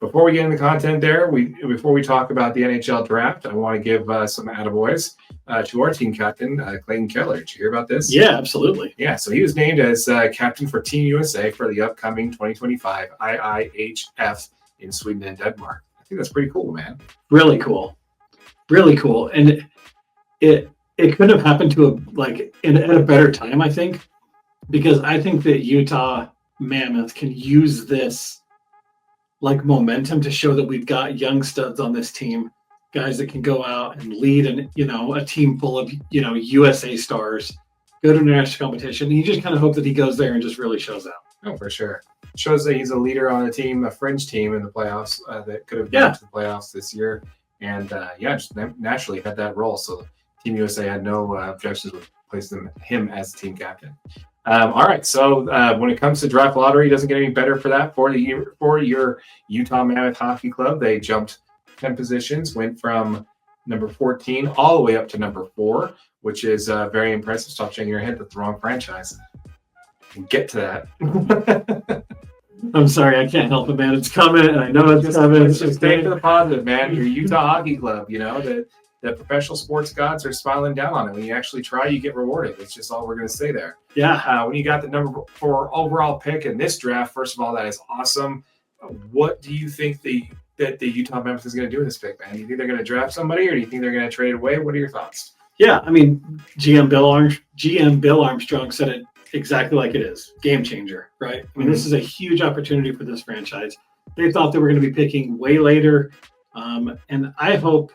before we get into the content there, before we talk about the NHL draft, I want to give some attaboys to our team captain, Clayton Keller. Did you hear about this? Yeah, absolutely. Yeah, so he was named as captain for Team USA for the upcoming 2025 IIHF in Sweden and Denmark. I think that's pretty cool, man. Really cool. Really cool. And it couldn't have happened to at a better time, I think, because I think that Utah Mammoth can use this momentum to show that we've got young studs on this team, guys that can go out and lead a team full of USA stars, go to international competition. And you just kind of hope that he goes there and just really shows out. Oh, for sure. Shows that he's a leader on a team, a fringe team in the playoffs that could have gone to the playoffs this year. And just naturally had that role. So Team USA had no objections with placing him as the team captain. All right. So when it comes to draft lottery, it doesn't get any better for that. For your Utah Mammoth Hockey Club, they jumped 10 positions, went from number 14 all the way up to number 4, which is very impressive. Stop shaking your head. That's the wrong franchise. We'll get to that. I'm sorry, I can't help it, man. It's coming, and I know it's coming. It's just stay to the positive, man. Your Utah Hockey Club, the professional sports gods are smiling down on it. When you actually try, you get rewarded. That's just all we're going to say there. Yeah. When you got the number 4 overall pick in this draft, first of all, that is awesome. What do you think that the Utah Mammoth is going to do with this pick, man? Do you think they're going to draft somebody, or do you think they're going to trade it away? What are your thoughts? Yeah, I mean, GM Bill Armstrong said it exactly like it is. Game changer, right? I mean, This is a huge opportunity for this franchise. They thought they were going to be picking way later. And I hope,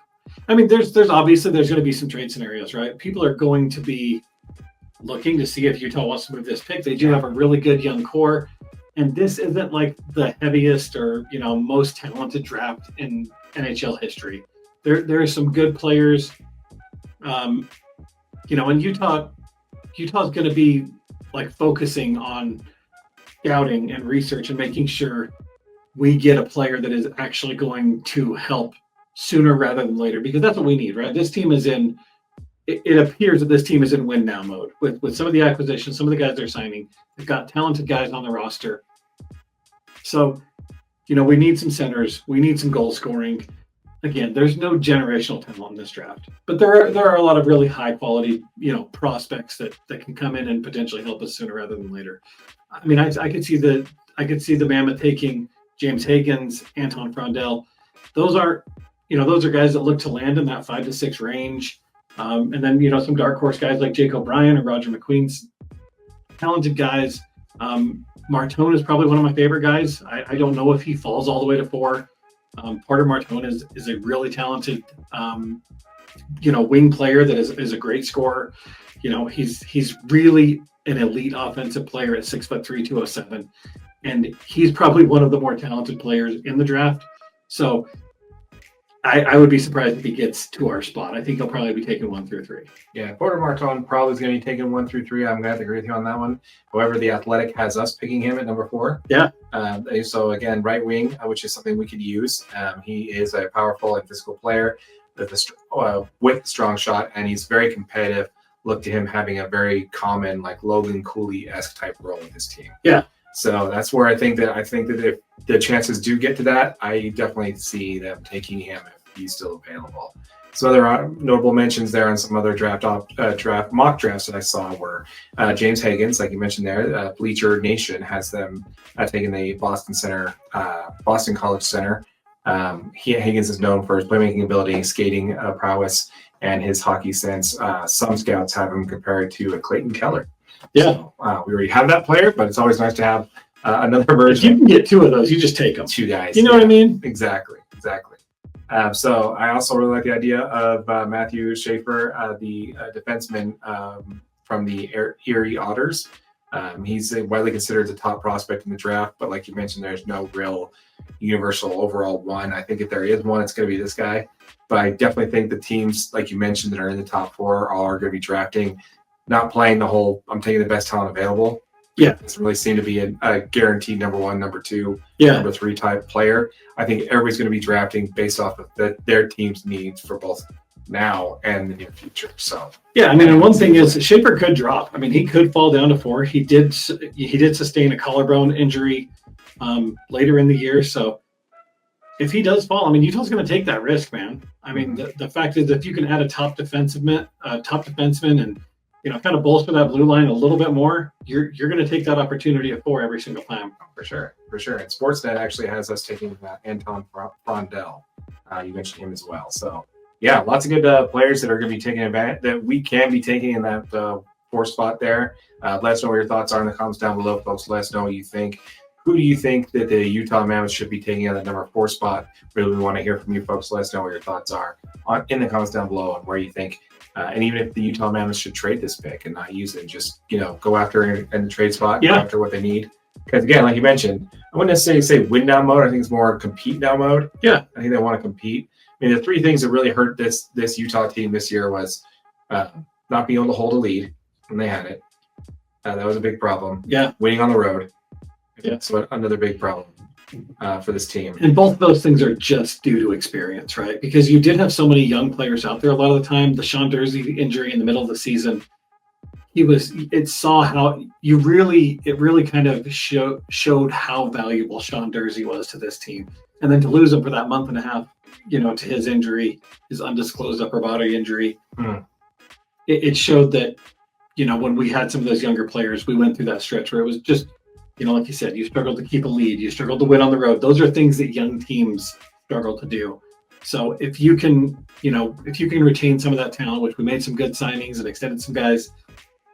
there's obviously there's going to be some trade scenarios, right? People are going to be looking to see if Utah wants to move this pick. They do have a really good young core. And this isn't like the heaviest or, most talented draft in NHL history. There are some good players. And Utah's going to be focusing on scouting and research and making sure we get a player that is actually going to help sooner rather than later, because that's what we need, right? This team is it appears that this team is in win now mode with some of the acquisitions, some of the guys they're signing. They've got talented guys on the roster. So, we need some centers. We need some goal scoring. Again, there's no generational talent in this draft, but there are a lot of really high quality, prospects that can come in and potentially help us sooner rather than later. I could see the Mammoth taking James Higgins, Anton Frondell. Those are guys that look to land in that 5 to 6 range. And then, some dark horse guys like Jake O'Brien or Roger McQueen's talented guys. Martone is probably one of my favorite guys. I don't know if he falls all the way to 4. Porter Martone is a really talented, wing player that is a great scorer. He's really an elite offensive player at 6'3", 207, and he's probably one of the more talented players in the draft. So I would be surprised if he gets to our spot. I think he'll probably be taken 1 through 3. Yeah, Porter Martone probably is going to be taken 1 through 3. I'm going to agree with you on that one. However, the Athletic has us picking him at number 4. Yeah. So again, right wing, which is something we could use. He is a powerful and physical player with a strong shot, and he's very competitive. Look to him having a very common, Logan Cooley-esque type role in his team. Yeah. So that's where I think that if the chances do get to that, I definitely see them taking him if he's still available. Some other notable mentions there on some other mock drafts that I saw were James Higgins, like you mentioned there. Bleacher Nation has them taking the Boston College center. Higgins is known for his playmaking ability, skating prowess, and his hockey sense. Some scouts have him compared to Clayton Keller. Yeah. So, we already have that player, but it's always nice to have another version. If you can get 2 of those, you just take them. 2 guys. You know what I mean? Exactly. So I also really like the idea of Matthew Schaefer, the defenseman from the Erie Otters. He's widely considered the top prospect in the draft, but like you mentioned, there's no real universal overall one. I think if there is one, it's going to be this guy. But I definitely think the teams, like you mentioned, that are in the top 4 are going to be drafting, not playing the whole I'm taking the best talent available. Yeah. It doesn't really seem to be a guaranteed number 1, number 2, yeah. number 3 type player. I think everybody's going to be drafting based off of their team's needs for both now and the near future. So yeah, and one thing is Schaefer could drop. He could fall down to 4. He did sustain a collarbone injury later in the year. So if he does fall, I mean, Utah's going to take that risk, man. I mean, the fact is, if you can add a top defenseman, and kind of bolster that blue line a little bit more, you're going to take that opportunity at 4 every single time. For sure. And Sportsnet actually has us taking Anton Frondell. You mentioned him as well. So yeah, lots of good players that are going to be taking advantage, that we can be taking in that 4 spot there. Let us know what your thoughts are in the comments down below, folks. Let us know what you think. Who do you think that the Utah Mammoth should be taking at that number 4 spot? Really want to hear from you, folks. Let us know what your thoughts are in the comments down below and where you think. And even if the Utah Mammoth should trade this pick and not use it, just go after in the trade spot, go after what they need. Because again, like you mentioned, I wouldn't necessarily say win now mode. I think it's more compete now mode. Yeah, I think they want to compete. I mean, the 3 things that really hurt this Utah team this year was not being able to hold a lead when they had it. That was a big problem. Yeah, winning on the road. Yeah, so another big problem for this team. And both of those things are just due to experience, right? Because you did have so many young players out there a lot of the time. The Sean Dursey injury in the middle of the season, it really kind of showed how valuable Sean Dursey was to this team. And then to lose him for that month and a half, to his injury, his undisclosed upper body injury, it showed that, when we had some of those younger players, we went through that stretch where it was just, like you said, you struggled to keep a lead, you struggled to win on the road. Those are things that young teams struggle to do. So if you can retain some of that talent, which we made some good signings and extended some guys,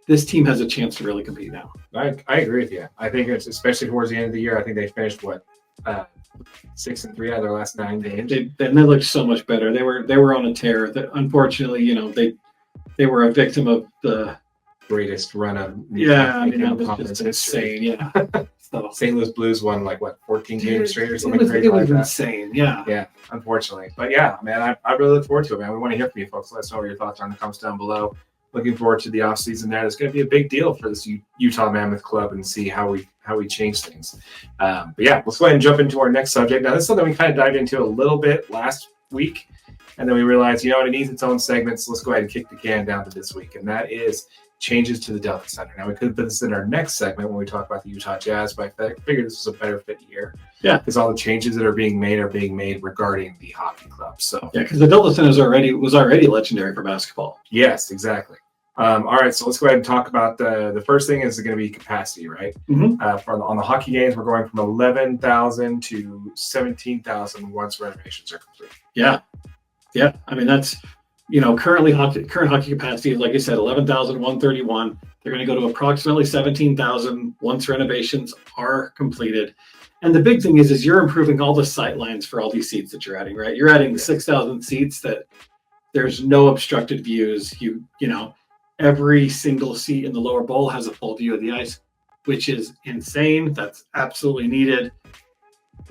this team has a chance to really compete now. I agree with you. I think it's especially towards the end of the year. I think they finished 6-3 out of their last 9 games. They looked so much better. They were on a tear. That unfortunately, they were a victim of the greatest run of that was just insane. Yeah. So St. Louis Blues won 14 games straight or something crazy. It was like insane. Yeah. Yeah, unfortunately. But yeah, man, I really look forward to it, man. We want to hear from you folks. Let us know what your thoughts are in the comments down below. Looking forward to the offseason there. It's going to be a big deal for this Utah Mammoth club and see how we change things. But yeah, let's go ahead and jump into our next subject. Now, this is something we kind of dived into a little bit last week, and then we realized, it needs its own segment, so let's go ahead and kick the can down to this week, and that is changes to the Delta Center. Now, we could put this in our next segment when we talk about the Utah Jazz, but I figured this was a better fit here. Yeah. Because all the changes that are being made regarding the hockey club. So yeah, because the Delta Center was already legendary for basketball. Yes, exactly. All right, so let's go ahead and talk about the first thing is going to be capacity, right? Mm-hmm. On the hockey games, we're going from 11,000 to 17,000 once renovations are complete. Yeah. I mean, that's current hockey capacity, like I said, 11,131. They're going to go to approximately 17,000 once renovations are completed. And the big thing is you're improving all the sight lines for all these seats that you're adding, right? You're adding 6,000 seats that there's no obstructed views. Every single seat in the lower bowl has a full view of the ice, which is insane. That's absolutely needed.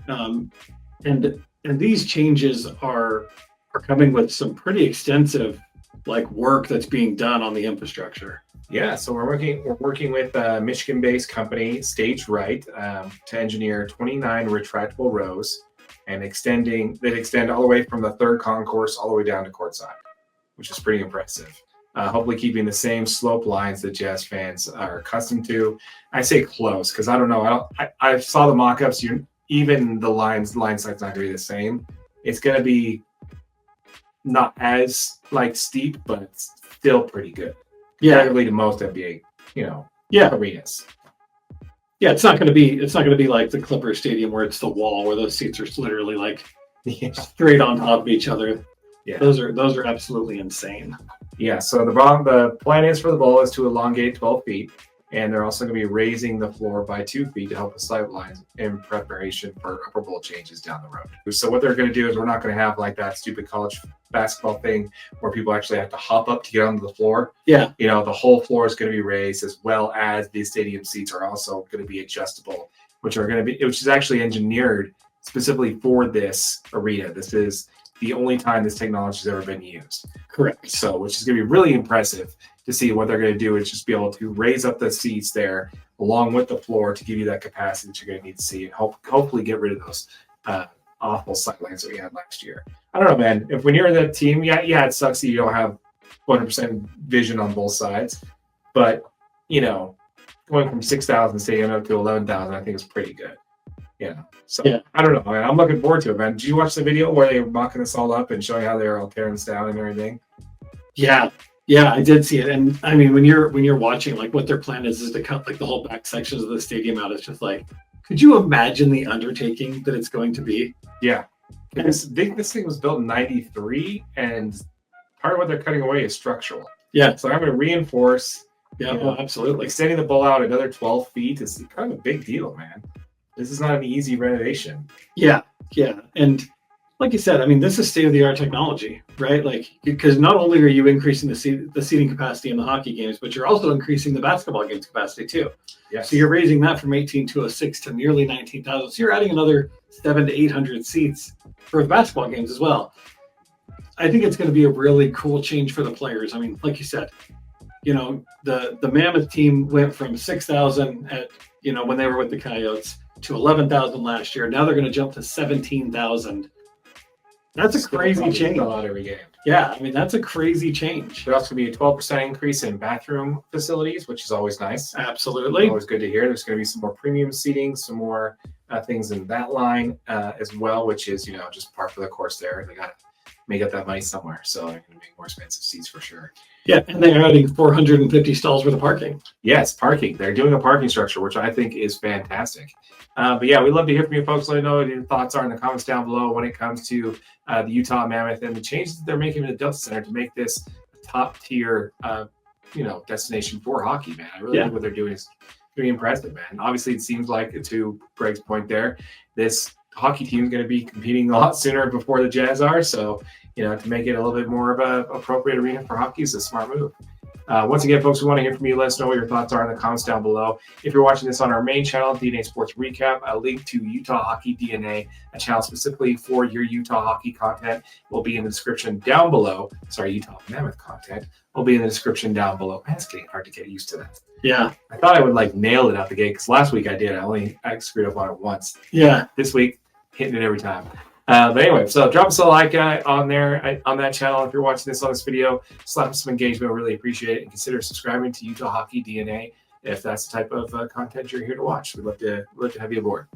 And these changes are coming with some pretty extensive work that's being done on the infrastructure. Yeah, so we're working with a Michigan-based company, Stage Right, to engineer 29 retractable rows and extend all the way from the third concourse all the way down to courtside, which is pretty impressive. Hopefully keeping the same slope lines that Jazz fans are accustomed to. I say close because I don't know. I saw the mock-ups. Even the line sight's not going to be the same. It's going to be not as steep, but it's still pretty good. Yeah, comparatively to most NBA, arenas. Yeah, it's not going to be like the Clippers Stadium where it's the wall where those seats are literally straight on top of each other. Yeah, those are absolutely insane. Yeah, so the plan is for the bowl is to elongate 12 feet, and they're also going to be raising the floor by 2 feet to help with sight lines in preparation for upper bowl changes down the road. So what they're going to do is we're not going to have that stupid college basketball thing where people actually have to hop up to get onto the floor. Yeah. The whole floor is going to be raised, as well as the stadium seats are also going to be adjustable, which is actually engineered specifically for this arena. This is the only time this technology has ever been used. Correct. So, which is going to be really impressive to see. What they're going to do is just be able to raise up the seats there along with the floor to give you that capacity that you're going to need to see, and hopefully get rid of those awful sight lines that we had last year. I don't know, man. When you're that team, yeah, it sucks that you don't have 100% vision on both sides, but going from 6,000 stadium up to 11,000, I think is pretty good. Yeah. So Yeah. I don't know. I'm looking forward to it, man. Did you watch the video where they were mocking us all up and showing how they were all tearing us down and everything? Yeah, yeah, I did see it, and I mean, when you're watching, like, what their plan is to cut like the whole back sections of the stadium out. It's just like, could you imagine the undertaking that it's going to be? Yeah. This thing was built in '93, and part of what they're cutting away is structural. Yeah, So I'm going to reinforce. yeah, You know, absolutely. extending the bowl out another 12 feet is kind of a big deal, man. This is not an easy renovation. Yeah, yeah, and like you said, I mean, this is state of the art technology, right? Like, because not only are you increasing the seating capacity in the hockey games, but you're also increasing the basketball games capacity too. Yes. So you're raising that from 18,206 to nearly 19,000. So you're adding another 700 to 800 seats for the basketball games as well. I think it's going to be a really cool change for the players. I mean, like you said, you know, the Mammoth team went from 6,000 at, you know, when they were with the Coyotes to 11,000 last year. Now they're going to jump to 17,000. That's a crazy change. Out every game. Yeah, I mean, that's a crazy change. There's also going to be a 12% increase in bathroom facilities, which is always nice. Absolutely. Always good to hear. There's going to be some more premium seating, some more things in that line as well, which is, you know, just par for the course there. They got to make up that money somewhere. So they're going to make more expensive seats for sure. Yeah, and they're adding 450 stalls worth of parking. Yes, parking. They're doing a parking structure, which I think is fantastic. But yeah, we'd love to hear from you folks. Let me know what your thoughts are in the comments down below when it comes to the Utah Mammoth and the changes that they're making in the Delta Center to make this a top tier, you know, destination for hockey, man. I really think what they're doing is pretty impressive, man. Obviously, it seems like, to Greg's point there, this hockey team is going to be competing a lot sooner before the Jazz are. So, you know, to make it a little bit more of a appropriate arena for hockey is a smart move. Once again, folks, we want to hear from you. Let us know what your thoughts are in the comments down below. If you're watching this on our main channel, DNA Sports Recap, a link to Utah Hockey DNA, a channel specifically for your Utah hockey content, will be in the description down below. Sorry, Utah Mammoth content will be in the description down below. Man, it's getting hard to get used to that. Yeah. I thought I would like nail it out the gate because last week I did. I screwed up on it once. Yeah. This week, hitting it every time. But anyway, so drop us a like on there, on that channel. If you're watching this on this video, slap some engagement. We really appreciate it. And consider subscribing to Utah Hockey DNA if that's the type of content you're here to watch. We'd love to have you aboard.